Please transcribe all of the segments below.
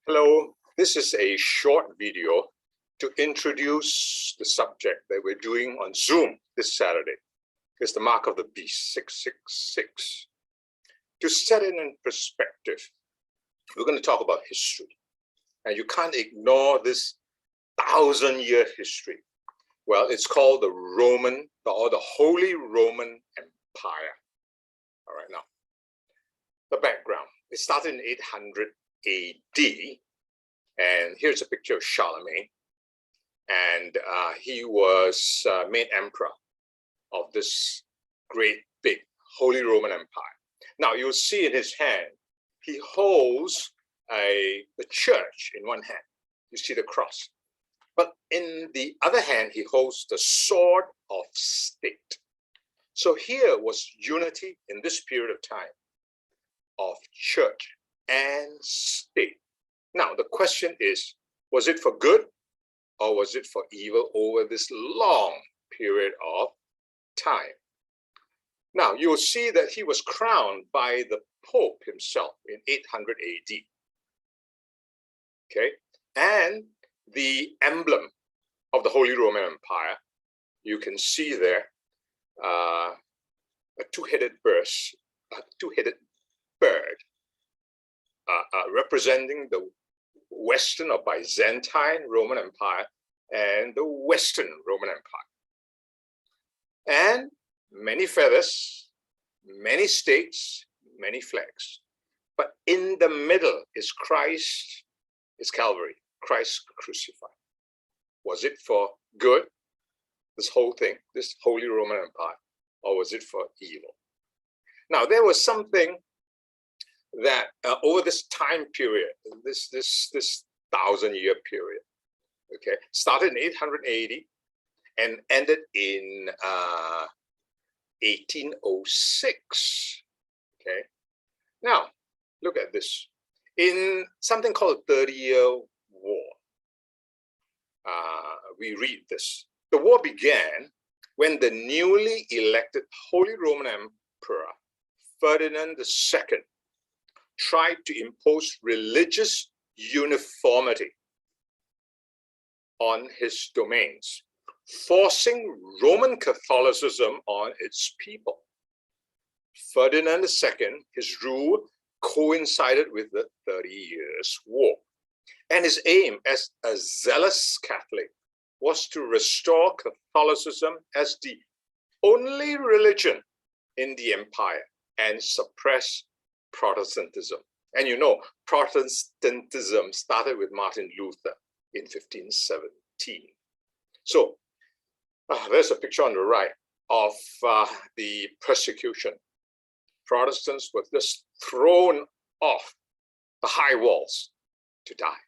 Hello, this is a short video to introduce the subject that we're doing on Zoom this Saturday. It's the mark of the beast, 666. To set it in perspective, we're going to talk about history. And you can't ignore this 1,000-year history. Well, it's called the Roman, or the Holy Roman Empire. All right, now, the background. It started in 800 AD, and here's a picture of Charlemagne, and he was made emperor of this great big Holy Roman Empire. Now you'll see in his hand, he holds the church in one hand. You see the cross, but in the other hand, he holds the sword of state. So here was unity in this period of time of church and state. Now, the question is, was it for good or was it for evil over this long period of time? Now, you'll see that he was crowned by the Pope himself in 800 AD. Okay, and the emblem of the Holy Roman Empire, you can see there a two-headed bird, representing the Western or Byzantine Roman Empire and the Western Roman Empire. And many feathers, many states, many flags. But in the middle is Christ, is Calvary, Christ crucified. Was it for good, this whole thing, this Holy Roman Empire, or was it for evil? Now, there was something that over this time period, this 1,000-year period, okay, started in 880 and ended in 1806. Okay, now look at this. In something called the 30-Year War, we read this. The war began when the newly elected Holy Roman Emperor Ferdinand II tried to impose religious uniformity on his domains, forcing Roman Catholicism on its people. Ferdinand II, his rule coincided with the 30 Years' War, and his aim as a zealous Catholic was to restore Catholicism as the only religion in the empire and suppress Protestantism. And you know, Protestantism started with Martin Luther in 1517. So there's a picture on the right of the persecution. Protestants were just thrown off the high walls to die.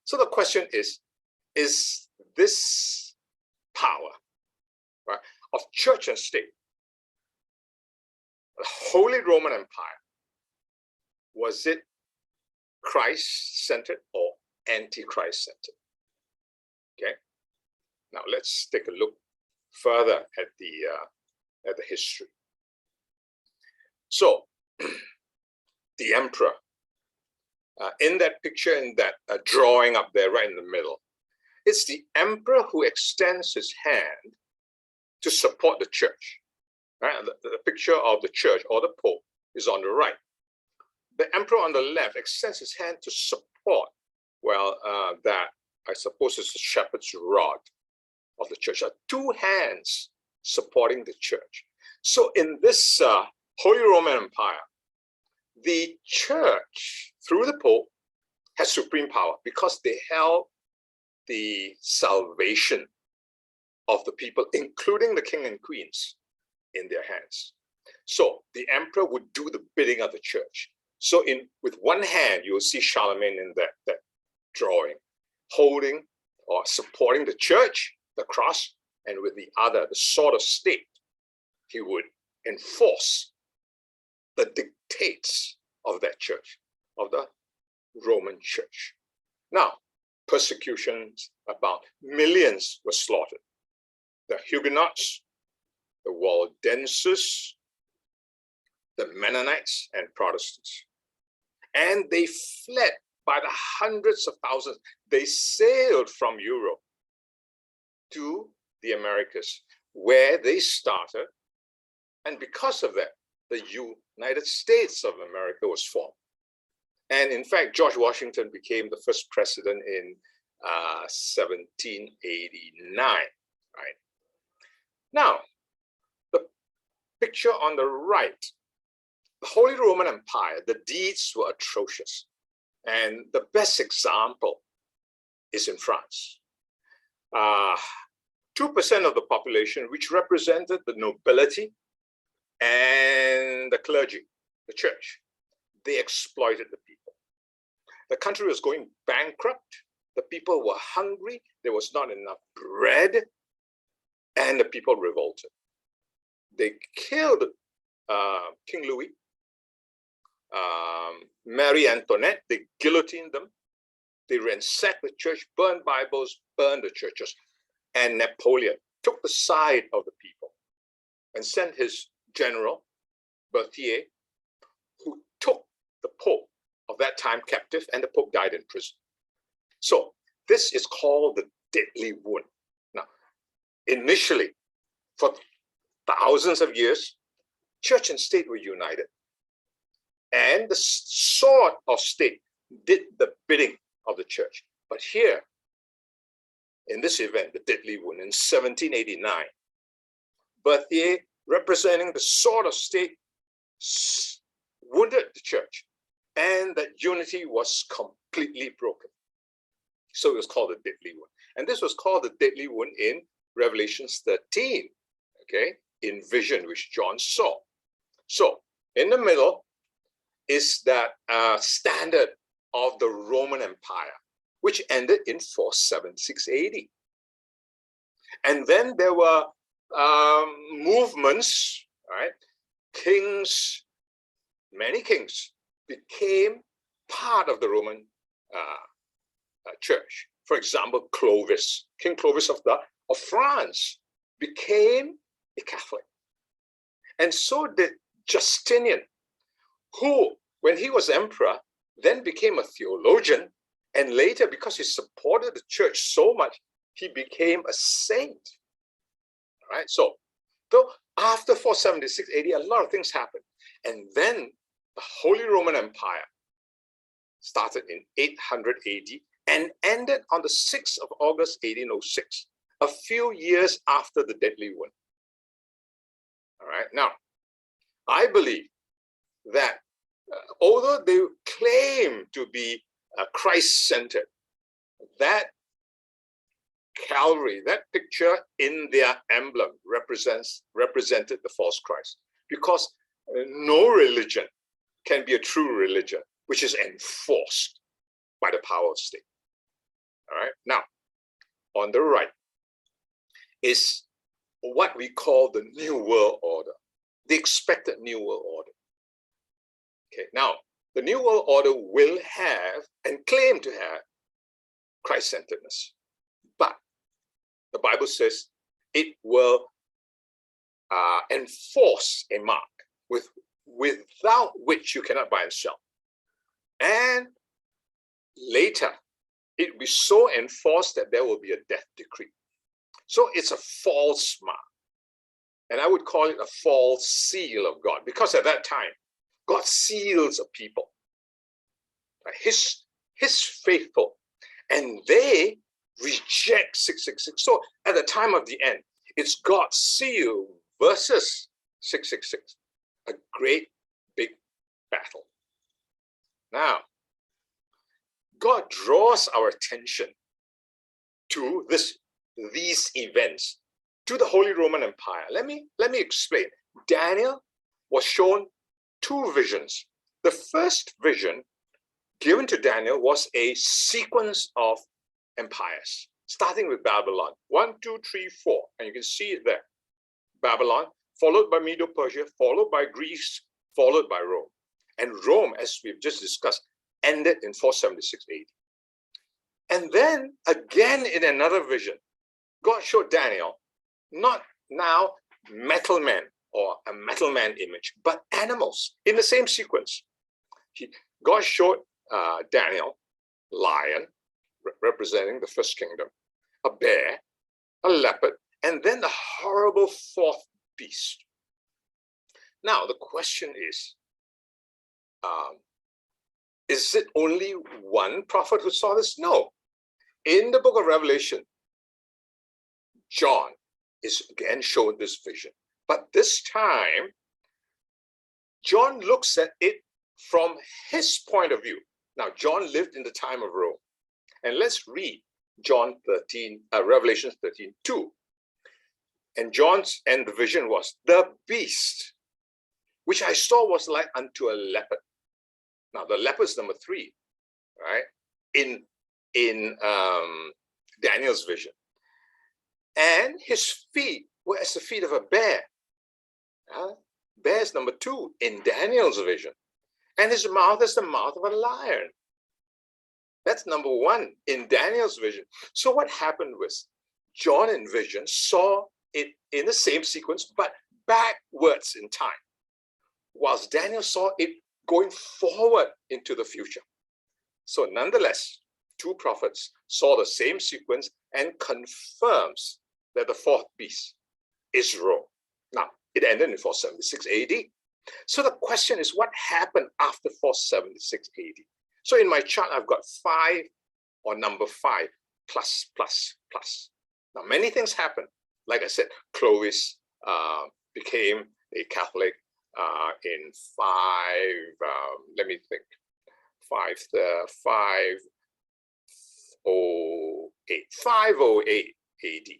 So the question is this power, right, of church and state, the Holy Roman Empire, was it Christ-centered or anti-Christ-centered? Okay. Now let's take a look further at the history. So the emperor, in that picture, in that drawing up there, right in the middle, it's the emperor who extends his hand to support the church. Right? The picture of the church or the Pope is on the right. The emperor on the left extends his hand to support, well, that I suppose is the shepherd's rod of the church. Two hands supporting the church. So in this Holy Roman Empire, the church, through the Pope, has supreme power because they held the salvation of the people, including the king and queens, in their hands. So the emperor would do the bidding of the church. So with one hand, you will see Charlemagne in that drawing, holding or supporting the church, the cross, and with the other, the sword of state, he would enforce the dictates of that church, of the Roman church. Now, persecutions, about millions were slaughtered. The Huguenots, the Waldenses, the Mennonites, and Protestants. And they fled by the hundreds of thousands. They sailed from Europe to the Americas, where they started. And because of that, the United States of America was formed. And in fact, George Washington became the first president in 1789, right? Now, the picture on the right, the Holy Roman Empire, the deeds were atrocious. And the best example is in France. 2% of the population, which represented the nobility and the clergy, the church, they exploited the people. The country was going bankrupt. The people were hungry. There was not enough bread, and the people revolted. They killed King Louis, Marie Antoinette. They guillotined them. They ransacked the church, burned Bibles, burned the churches. And Napoleon took the side of the people and sent his general, Berthier, who took the Pope of that time captive, and the Pope died in prison. So this is called the deadly wound. Now, initially, for thousands of years, church and state were united. And the sword of state did the bidding of the church. But here, in this event, the deadly wound, in 1789, Berthier, representing the sword of state, wounded the church, and that unity was completely broken. So it was called the deadly wound. And this was called the deadly wound in Revelations 13, okay, in vision, which John saw. So in the middle is that standard of the Roman Empire, which ended in 476 AD. And then there were movements, right? Kings, many kings became part of the Roman church. For example, Clovis, King Clovis of France, became a Catholic. And so did Justinian, who, when he was emperor, then became a theologian, and later, because he supported the church so much, he became a saint. All right, so after 476 AD, a lot of things happened. And then the Holy Roman Empire started in 800 AD and ended on the 6th of August, 1806, a few years after the deadly wound. All right, now, I believe that although they claim to be Christ-centered, that Calvary, that picture in their emblem represented the false Christ, because no religion can be a true religion which is enforced by the power of state. All right, now on the right is what we call the New World Order, the expected New World Order. Okay, now the New World Order will have and claim to have Christ-centeredness, but the Bible says it will enforce a mark without which you cannot buy and sell. And later, it will be so enforced that there will be a death decree. So it's a false mark. And I would call it a false seal of God, because at that time, God seals a people, his faithful, and they reject 666. So at the time of the end, it's God's seal versus 666, a great big battle. Now, God draws our attention to these events, to the Holy Roman Empire. Let me explain. Daniel was shown two visions. The first vision given to Daniel was a sequence of empires, starting with Babylon. 1, 2, 3, 4, and you can see it there. Babylon, followed by Medo-Persia, followed by Greece, followed by Rome. And Rome, as we've just discussed, ended in 476 AD. And then again in another vision, God showed Daniel not now metal men or a metal man image, but animals in the same sequence. God showed Daniel lion, representing the first kingdom, a bear, a leopard, and then the horrible fourth beast. Now, the question is it only one prophet who saw this? No. In the book of Revelation, John is again shown this vision. But this time, John looks at it from his point of view. Now, John lived in the time of Rome. And let's read Revelation 13:2. And the vision was, the beast, which I saw was like unto a leopard. Now, the leopard is number 3, right? In Daniel's vision. And his feet were as the feet of a bear. Bear is number 2 in Daniel's vision. And his mouth is the mouth of a lion. That's number 1 in Daniel's vision. So what happened was John in vision saw it in the same sequence, but backwards in time, whilst Daniel saw it going forward into the future. So nonetheless, 2 prophets saw the same sequence and confirms that the fourth beast is Rome. Now, it ended in 476 AD. So the question is, what happened after 476 AD? So in my chart, I've got 5 or number 5 plus, plus, plus. Now, many things happened. Like I said, Clovis became a Catholic in 508 AD.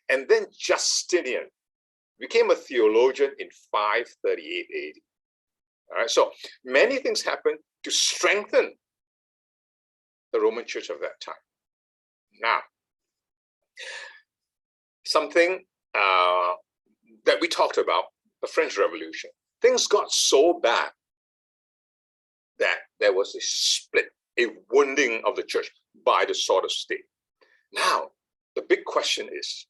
And then Justinian became a theologian in 538 AD. All right, so many things happened to strengthen the Roman Church of that time. Now, something that we talked about, the French Revolution. Things got so bad that there was a split, a wounding of the church by the sword of state. Now, the big question is,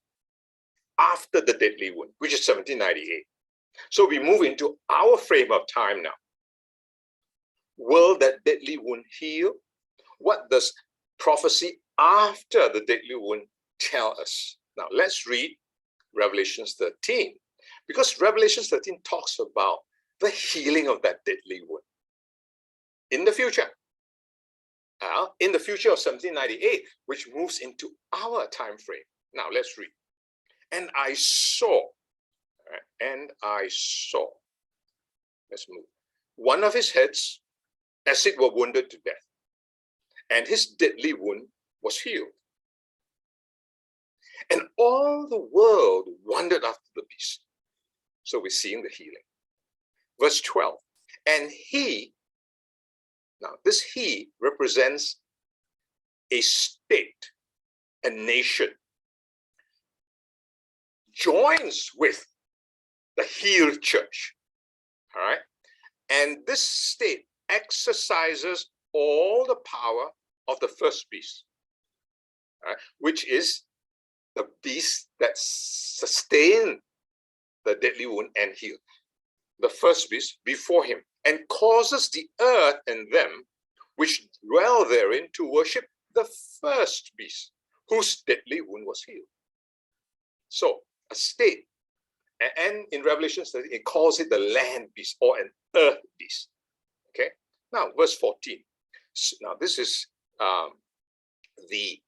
after the deadly wound, which is 1798, so we move into our frame of time now. Will that deadly wound heal? What does prophecy after the deadly wound tell us? Now, let's read Revelation 13, because Revelation 13 talks about the healing of that deadly wound in the future. In the future of 1798, which moves into our time frame. Now, let's read. And I saw, let's move, one of his heads as it were wounded to death, and his deadly wound was healed. And all the world wondered after the beast. So we're seeing the healing. Verse 12, and he, now this he represents a state, a nation, joins with the healed church, all right? And this state exercises all the power of the first beast, right? Which is the beast that sustained the deadly wound and healed. The first beast before him, and causes the earth and them which dwell therein to worship the first beast, whose deadly wound was healed. So, a state, and in Revelation, it calls it the land beast or an earth beast. Okay, now verse 14. Now, this is the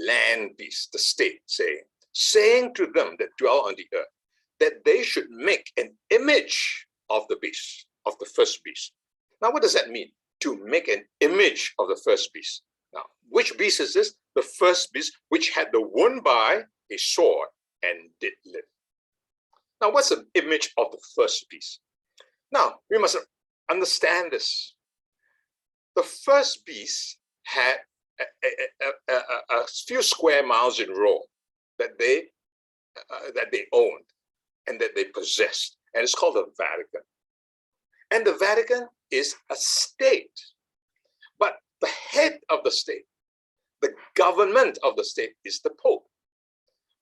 land beast, the state, saying to them that dwell on the earth, that they should make an image of the beast, of the first beast. Now, what does that mean? To make an image of the first beast. Now, which beast is this? The first beast, which had the wound by a sword and did live. Now, what's the image of the first beast? Now, we must understand this. The first beast had a few square miles in Rome that they owned and that they possessed, and it's called the Vatican. And the Vatican is a state, but the head of the state, the government of the state, is the Pope.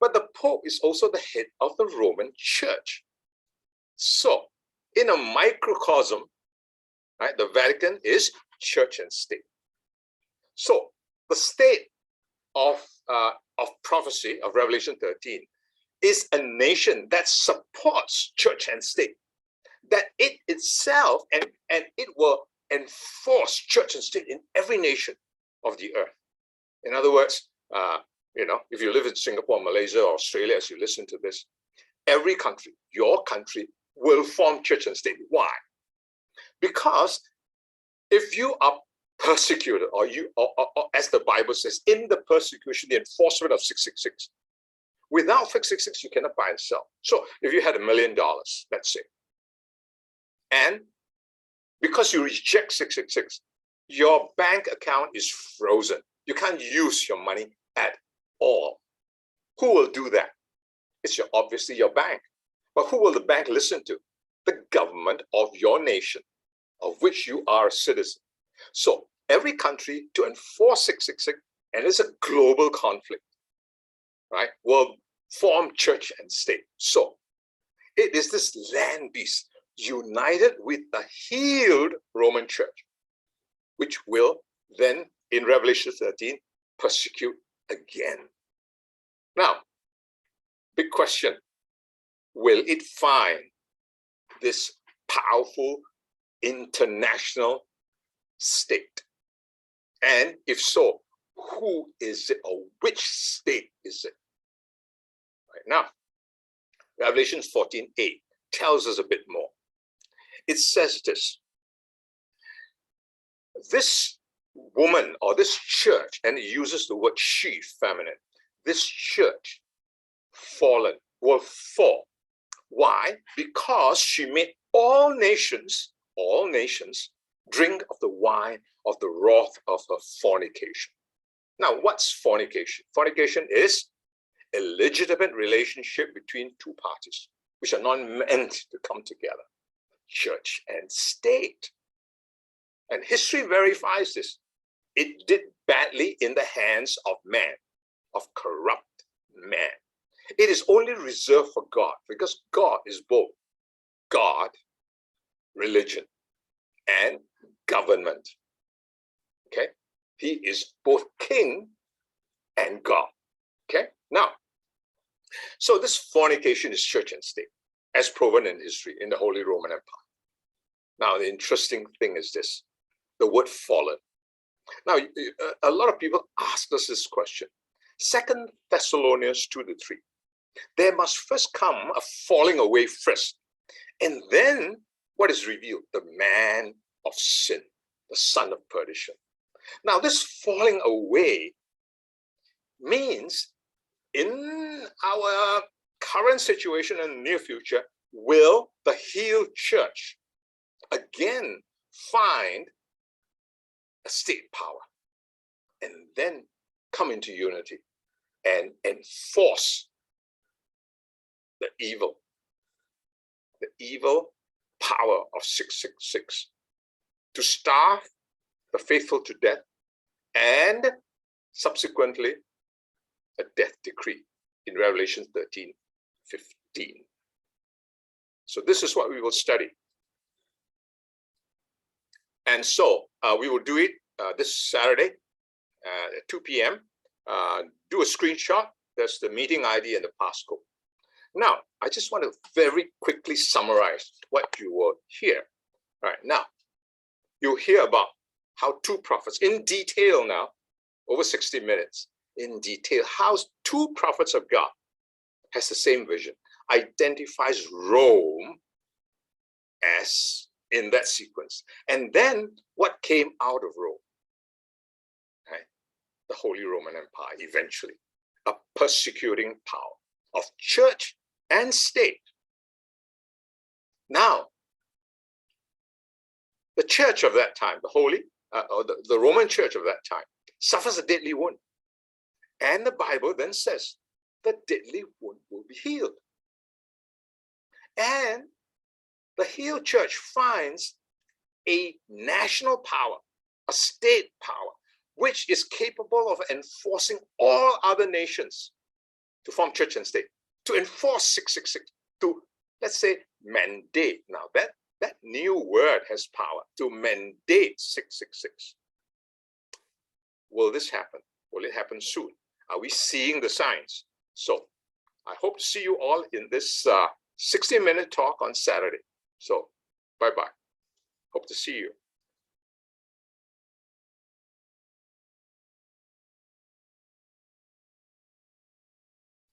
But the Pope is also the head of the Roman Church. So, in a microcosm, right, the Vatican is church and state. So the state of prophecy of Revelation 13 is a nation that supports church and state, that it itself and it will enforce church and state in every nation of the earth. In other words, if you live in Singapore, Malaysia, or Australia, as you listen to this, every country, your country, will form church and state. Why? Because if you are persecuted, or as the Bible says, in the persecution, the enforcement of 666, without 666, you cannot buy and sell. So if you had $1 million, let's say, and because you reject 666, your bank account is frozen. You can't use your money at all. Who will do that? It's obviously your bank. But who will the bank listen to? The government of your nation, of which you are a citizen. So every country, to enforce 666, and it's a global conflict, right, will form church and state. So it is this land beast united with the healed Roman church, which will then, in Revelation 13, persecute again. Now, big question, will it find this powerful international state? And if so, who is it, or which state is it? Right now, Revelation 14:8 tells us a bit more. It says this woman, or this church, and it uses the word she, feminine, this church will fall. Why? Because she made all nations drink of the wine of the wrath of her fornication. Now, what's fornication? Fornication is a legitimate relationship between two parties, which are not meant to come together, church and state. And history verifies this. It did badly in the hands of man, of corrupt man. It is only reserved for God, because God is both God, religion, and government. Okay? He is both king and God. Okay? Now, so this fornication is church and state, as proven in history in the Holy Roman Empire. Now, the interesting thing is this, the word fallen. Now, a lot of people ask us this question. 2 Thessalonians 2:3. There must first come a falling away first. And then what is revealed? The man of sin, the son of perdition. Now, this falling away means in our current situation and near future, will the healed church again find a state power and then come into unity and enforce the evil power of 666 to starve the faithful to death, and subsequently a death decree in Revelation 13:15. So this is what we will study. And so we will do it this Saturday at 2 p.m. Do a screenshot. That's the meeting ID and the passcode. Now, I just want to very quickly summarize what you will hear. All right, now, you'll hear about how two prophets, in detail now, over 60 minutes, in detail, how two prophets of God has the same vision, identifies Rome as in that sequence. And then what came out of Rome? Right? The Holy Roman Empire, eventually, a persecuting power of church and state. Now, the church of that time, the Roman church of that time, suffers a deadly wound. And the Bible then says the deadly wound will be healed. And the healed church finds a national power, a state power, which is capable of enforcing all other nations to form church and state, to enforce 666, to, let's say, mandate. Now, that new word has power, to mandate 666. will this happen? Will it happen soon? Are we seeing the signs? So I hope to see you all in this 60-minute talk on Saturday. So bye-bye. Hope to see you.